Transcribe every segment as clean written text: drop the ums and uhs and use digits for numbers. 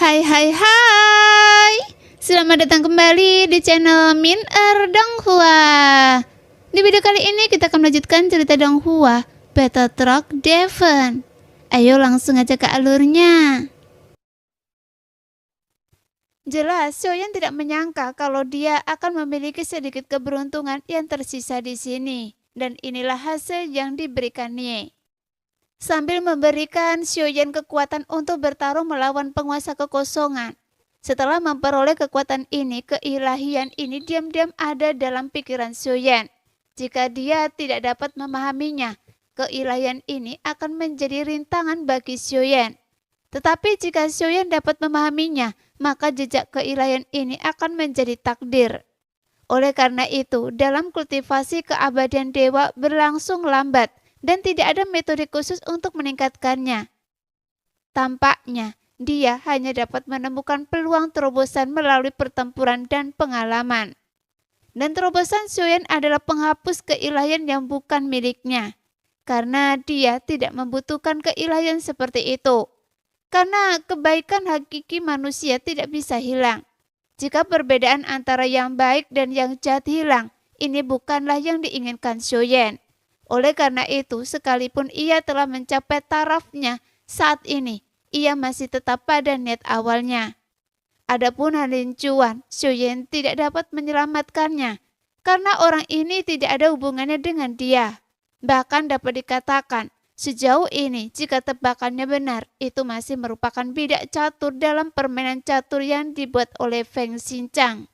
Hai hai hai. Selamat datang kembali di channel Min Donghua. Di video kali ini kita akan melanjutkan cerita Donghua Battle Truck Devon. Ayo langsung aja ke alurnya. Jelas Xiaoyan tidak menyangka kalau dia akan memiliki sedikit keberuntungan yang tersisa di sini. Dan inilah hasil yang diberikan Nie. Sambil memberikan Xiaoyan kekuatan untuk bertarung melawan penguasa kekosongan. Setelah memperoleh kekuatan ini, keilahian ini diam-diam ada dalam pikiran Xiaoyan. Jika dia tidak dapat memahaminya, keilahian ini akan menjadi rintangan bagi Xiaoyan. Tetapi jika Xiaoyan dapat memahaminya, maka jejak keilahian ini akan menjadi takdir. Oleh karena itu, dalam kultivasi keabadian dewa berlangsung lambat, dan tidak ada metode khusus untuk meningkatkannya. Tampaknya, dia hanya dapat menemukan peluang terobosan melalui pertempuran dan pengalaman. Dan terobosan Xiaoyan adalah penghapus keilahian yang bukan miliknya. Karena dia tidak membutuhkan keilahian seperti itu. Karena kebaikan hakiki manusia tidak bisa hilang. Jika perbedaan antara yang baik dan yang jahat hilang, ini bukanlah yang diinginkan Xiaoyan. Oleh karena itu, sekalipun ia telah mencapai tarafnya saat ini, ia masih tetap pada niat awalnya. Adapun Han Lin Chuan, Xiaoyan tidak dapat menyelamatkannya, karena orang ini tidak ada hubungannya dengan dia. Bahkan dapat dikatakan, sejauh ini jika tebakannya benar, itu masih merupakan bidak catur dalam permainan catur yang dibuat oleh Feng Xinjiang.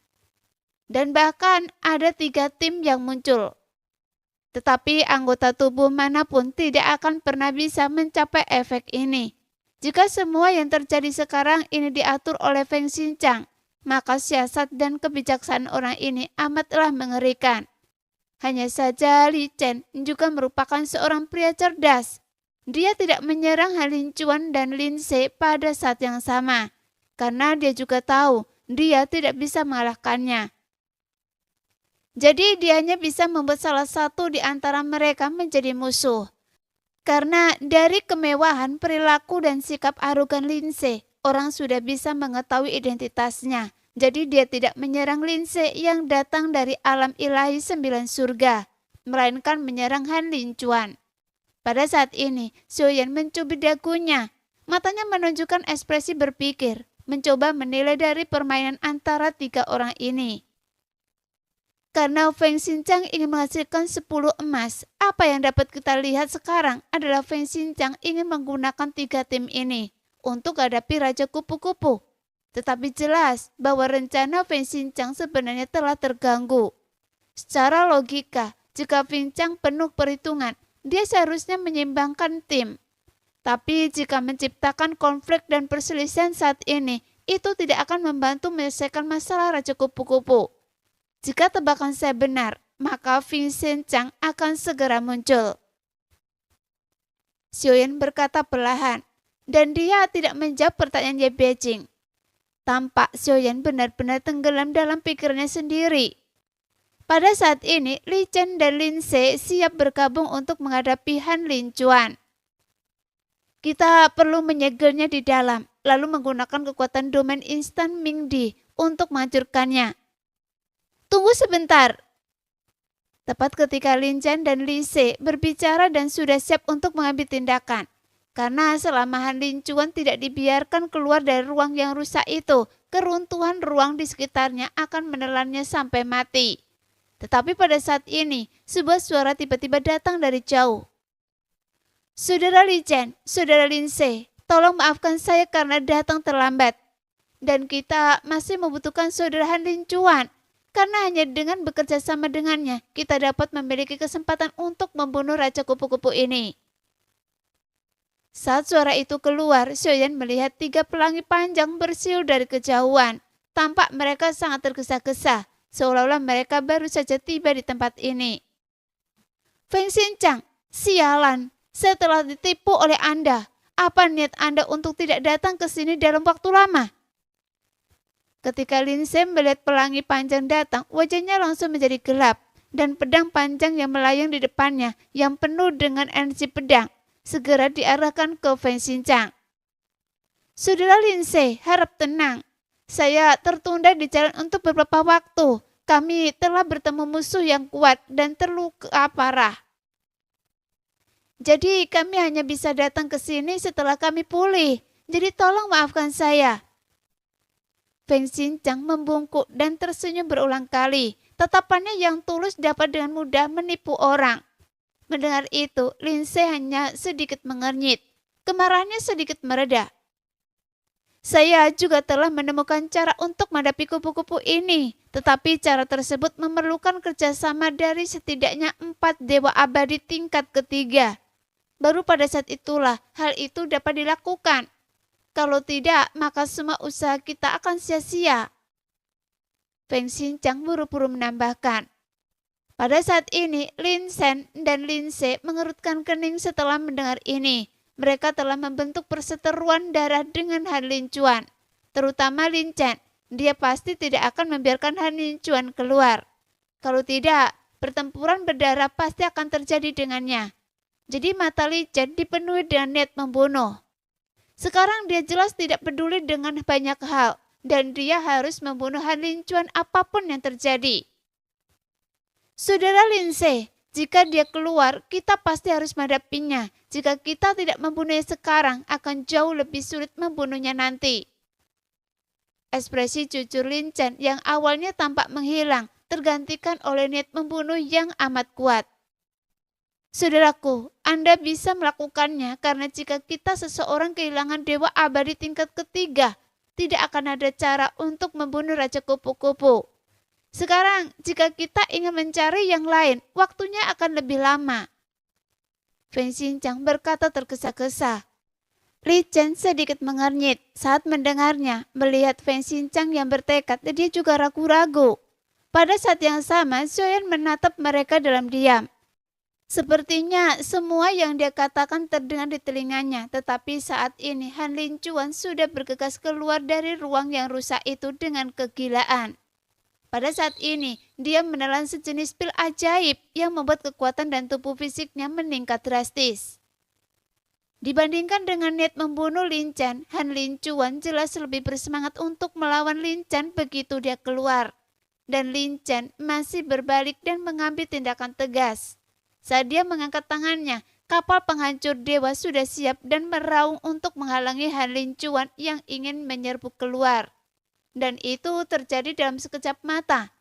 Dan bahkan ada 3 tim yang muncul. Tetapi anggota tubuh manapun tidak akan pernah bisa mencapai efek ini. Jika semua yang terjadi sekarang ini diatur oleh Feng Xinjiang, maka siasat dan kebijaksanaan orang ini amatlah mengerikan. Hanya saja Li Chen juga merupakan seorang pria cerdas. Dia tidak menyerang Han Lin Chuan dan Lin She pada saat yang sama, karena dia juga tahu dia tidak bisa mengalahkannya. Jadi dia hanya bisa membuat salah satu di antara mereka menjadi musuh. Karena dari kemewahan perilaku dan sikap arogan Lin She, orang sudah bisa mengetahui identitasnya. Jadi dia tidak menyerang Lin She yang datang dari alam ilahi 9 surga, melainkan menyerang Han Lin Chuan. Pada saat ini, Xiaoyan mencubit dagunya. Matanya menunjukkan ekspresi berpikir, mencoba menilai dari permainan antara 3 orang ini. Karena Feng Xinjiang ingin menghasilkan 10 emas, apa yang dapat kita lihat sekarang adalah Feng Xinjiang ingin menggunakan 3 tim ini untuk hadapi Raja Kupu-Kupu. Tetapi jelas bahwa rencana Feng Xinjiang sebenarnya telah terganggu. Secara logika, jika Feng Xinjiang penuh perhitungan, dia seharusnya menyeimbangkan tim. Tapi jika menciptakan konflik dan perselisihan saat ini, itu tidak akan membantu menyelesaikan masalah Raja Kupu-Kupu. Jika tebakan saya benar, maka Feng Xinjiang akan segera muncul. Xiaoyan berkata perlahan, dan dia tidak menjawab pertanyaan Ye Beijing. Tampak Xiaoyan benar-benar tenggelam dalam pikirannya sendiri. Pada saat ini, Li Chen dan Lin She siap bergabung untuk menghadapi Han Lin Chuan. Kita perlu menyegelnya di dalam, lalu menggunakan kekuatan domain instan Ming Di untuk menghancurkannya. Tunggu sebentar. Tepat ketika Lin Chen dan Li She berbicara dan sudah siap untuk mengambil tindakan. Karena selama Han Lin Chuan tidak dibiarkan keluar dari ruang yang rusak itu, keruntuhan ruang di sekitarnya akan menelannya sampai mati. Tetapi pada saat ini, sebuah suara tiba-tiba datang dari jauh. Saudara Li Chen, saudara Lin She, tolong maafkan saya karena datang terlambat. Dan kita masih membutuhkan saudara Han Lin Chuan. Karena hanya dengan bekerja sama dengannya, kita dapat memiliki kesempatan untuk membunuh Raja Kupu-Kupu ini. Saat suara itu keluar, Xiaoyan melihat 3 pelangi panjang bersiul dari kejauhan. Tampak mereka sangat tergesa-gesa, seolah-olah mereka baru saja tiba di tempat ini. Feng Xinjiang, sialan, saya telah ditipu oleh Anda. Apa niat Anda untuk tidak datang ke sini dalam waktu lama? Ketika Lin She melihat pelangi panjang datang, wajahnya langsung menjadi gelap, dan pedang panjang yang melayang di depannya yang penuh dengan energi pedang segera diarahkan ke Feng Xinjiang. Saudara Lindsay, harap tenang. Saya tertunda di jalan untuk beberapa waktu. Kami telah bertemu musuh yang kuat dan terluka parah. Jadi kami hanya bisa datang ke sini setelah kami pulih. Jadi tolong maafkan saya. Feng Xinjiang membungkuk dan tersenyum berulang kali. Tatapannya yang tulus dapat dengan mudah menipu orang. Mendengar itu, Lindsay hanya sedikit mengernyit. Kemarahannya sedikit mereda. Saya juga telah menemukan cara untuk menghadapi kupu-kupu ini. Tetapi cara tersebut memerlukan kerjasama dari setidaknya 4 dewa abadi tingkat ketiga. Baru pada saat itulah hal itu dapat dilakukan. Kalau tidak, maka semua usaha kita akan sia-sia. Feng Xinjiang buru-buru menambahkan. Pada saat ini, Lin Shen dan Lin She mengerutkan kening setelah mendengar ini. Mereka telah membentuk perseteruan darah dengan Han Lin Chuan, terutama Lin Chen. Dia pasti tidak akan membiarkan Han Lin Chuan keluar. Kalau tidak, pertempuran berdarah pasti akan terjadi dengannya. Jadi mata Lin Chen dipenuhi dengan niat membunuh. Sekarang dia jelas tidak peduli dengan banyak hal, dan dia harus membunuh Han Lin Chuan apapun yang terjadi. Saudara Lin She, jika dia keluar, kita pasti harus menghadapinya. Jika kita tidak membunuhnya sekarang, akan jauh lebih sulit membunuhnya nanti. Ekspresi jujur Lin Chen yang awalnya tampak menghilang, tergantikan oleh niat membunuh yang amat kuat. Saudaraku, Anda bisa melakukannya karena jika kita seseorang kehilangan dewa abadi tingkat ketiga, tidak akan ada cara untuk membunuh Raja Kupu-Kupu. Sekarang, jika kita ingin mencari yang lain, waktunya akan lebih lama. Feng Xinjiang berkata tergesa-gesa. Li Chen sedikit mengernyit saat mendengarnya. Melihat Feng Xinjiang yang bertekad, dia juga ragu-ragu. Pada saat yang sama, Xiaoyan menatap mereka dalam diam. Sepertinya semua yang dia katakan terdengar di telinganya, tetapi saat ini Han Lin Chuan sudah bergegas keluar dari ruang yang rusak itu dengan kegilaan. Pada saat ini, dia menelan sejenis pil ajaib yang membuat kekuatan dan tubuh fisiknya meningkat drastis. Dibandingkan dengan niat membunuh Lin Chen, Han Lin Chuan jelas lebih bersemangat untuk melawan Lin Chen begitu dia keluar. Dan Lin Chen masih berbalik dan mengambil tindakan tegas. Saat dia mengangkat tangannya, kapal penghancur dewa sudah siap dan meraung untuk menghalangi Han Lin Chuan yang ingin menyerbu keluar. Dan itu terjadi dalam sekejap mata.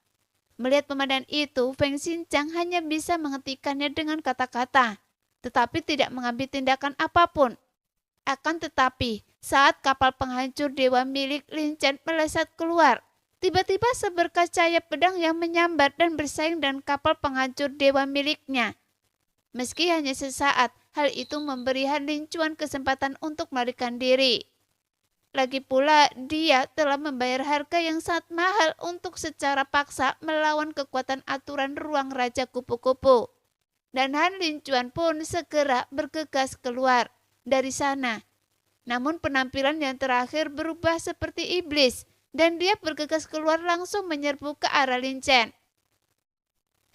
Melihat pemandangan itu, Feng Xinjiang hanya bisa menghentikannya dengan kata-kata, tetapi tidak mengambil tindakan apapun. Akan tetapi, saat kapal penghancur dewa milik Lin Chen melesat keluar, tiba-tiba seberkas cahaya pedang yang menyambar dan bersaing dengan kapal penghancur dewa miliknya. Meski hanya sesaat, hal itu memberi Han Lin Chuan kesempatan untuk melarikan diri. Lagi pula, dia telah membayar harga yang sangat mahal untuk secara paksa melawan kekuatan aturan ruang Raja Kupu-Kupu. Dan Han Lin Chuan pun segera bergegas keluar dari sana. Namun penampilan yang terakhir berubah seperti iblis, dan dia bergegas keluar langsung menyerbu ke arah Lin Chen.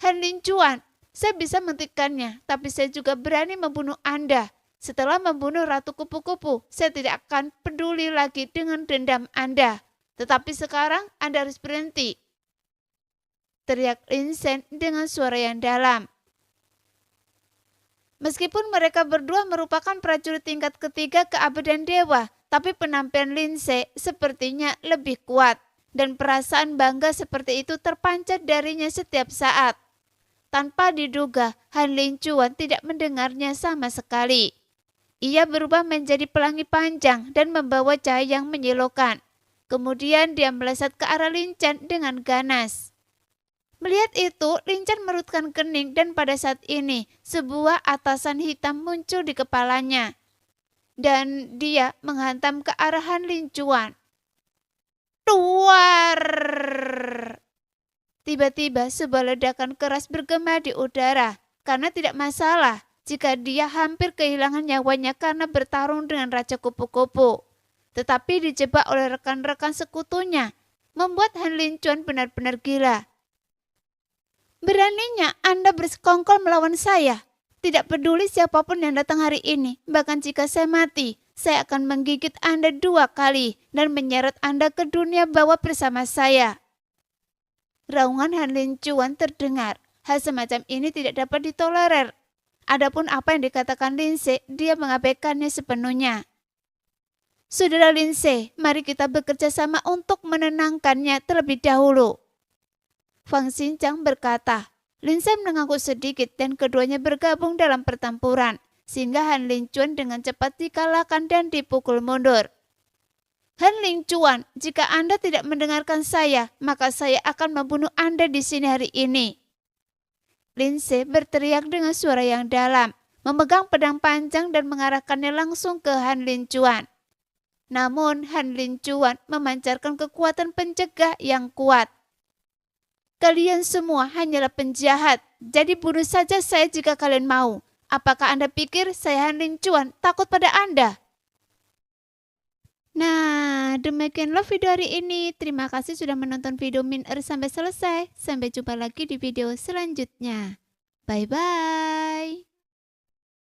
Han Lin Chuan, saya bisa menghentikannya, tapi saya juga berani membunuh Anda. Setelah membunuh Ratu Kupu-Kupu, saya tidak akan peduli lagi dengan dendam Anda. Tetapi sekarang Anda harus berhenti. Teriak Lin Shen dengan suara yang dalam. Meskipun mereka berdua merupakan prajurit tingkat ketiga keabadian dewa, tapi penampilan Lin She sepertinya lebih kuat. Dan perasaan bangga seperti itu terpancar darinya setiap saat. Tanpa diduga, Han Lin Chuan tidak mendengarnya sama sekali. Ia berubah menjadi pelangi panjang dan membawa cahaya yang menyilaukan. Kemudian dia melesat ke arah Lin Chen dengan ganas. Melihat itu, Lin Chen merutkan kening dan pada saat ini sebuah atasan hitam muncul di kepalanya. Dan dia menghantam ke arah Han Lin Chuan. Luar! Tiba-tiba sebuah ledakan keras bergema di udara. Karena tidak masalah jika dia hampir kehilangan nyawanya karena bertarung dengan Raja Kupu-Kupu. Tetapi dijebak oleh rekan-rekan sekutunya, membuat Han Lin Chuan benar-benar gila. Beraninya Anda bersekongkol melawan saya. Tidak peduli siapapun yang datang hari ini, bahkan jika saya mati, saya akan menggigit Anda 2 kali dan menyeret Anda ke dunia bawah bersama saya." Raungan Han Lin Chuan terdengar. Hal semacam ini tidak dapat ditolerir. Adapun apa yang dikatakan Linse, dia mengabaikannya sepenuhnya. "Saudara Linse, mari kita bekerja sama untuk menenangkannya terlebih dahulu." Fang Xinjiang berkata. Linse mengangguk sedikit dan keduanya bergabung dalam pertempuran, sehingga Han Lin Chuan dengan cepat dikalahkan dan dipukul mundur. "Han Lin Chuan, jika Anda tidak mendengarkan saya, maka saya akan membunuh Anda di sini hari ini." Linse berteriak dengan suara yang dalam, memegang pedang panjang dan mengarahkannya langsung ke Han Lin Chuan. Namun Han Lin Chuan memancarkan kekuatan pencegah yang kuat. "Kalian semua hanyalah penjahat, jadi bunuh saja saya jika kalian mau. Apakah Anda pikir saya Han Lin Chuan takut pada Anda?" Nah, demikianlah video hari ini. Terima kasih sudah menonton video Min sampai selesai. Sampai jumpa lagi di video selanjutnya. Bye-bye.